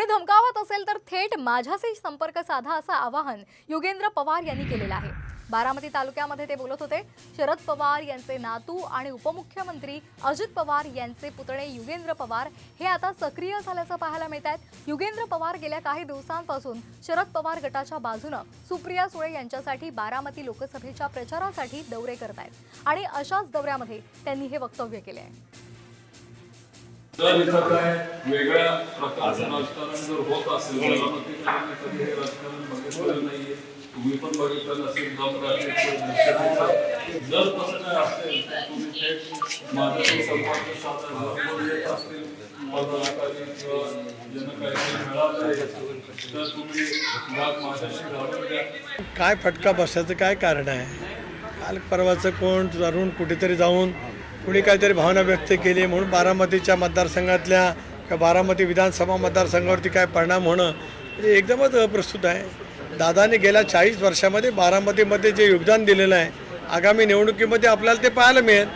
कोणी धमकावत असेल तर थेट माझ्याशी संपर्क साधा असं आवाहन युगेंद्र पवार यांनी केलेलं आहे। बारामती तालुक्यामध्ये ते बोलत होते। शरद पवार यांचे नातू आणि उपमुख्यमंत्री अजित पवार यांचे पुतणे युगेंद्र पवार हे आता सक्रिय झाल्याचं पाहायला मिळत आहे। युगेंद्र पवार गेल्या काही दिवसांपासून शरद पवार गटाच्या बाजूने सुप्रिया सुळे यांच्यासाठी बारामती लोकसभेच्या प्रचारासाठी दौरे करत आहेत आणि अशाच दौऱ्यामध्ये त्यांनी हे वक्तव्य केले आहे। जर इथं काय वेगळ्या प्रकारचं राजकारण जर होत असेल बारामतीमध्ये कधी हे राजकारण बघितलेलं नाहीये, तुम्ही पण बघितलं नसेल। जर तसं काय असेल तर तुम्ही थेट माझ्याशी संपर्क साधा असतील पदाधिकारी किंवा ज्यांना काही मिळालं तर तुम्ही माझ्याशी घालून द्या। काय फटका बसायचं काय कारण आहे? काल परवाचं कोण तरुण कुठेतरी जाऊन कुणी काहीतरी भावना व्यक्त केली म्हणून बारामतीच्या मतदारसंघातल्या किंवा बारामती विधानसभा मतदारसंघावरती काय परिणाम होणं म्हणजे एकदमच अप्रस्तुत आहे। दादाने गेल्या 40 वर्षामध्ये बारामतीमध्ये जे योगदान दिलेलं आहे आगामी निवडणुकीमध्ये आपल्याला ते पाहायला मिळेल।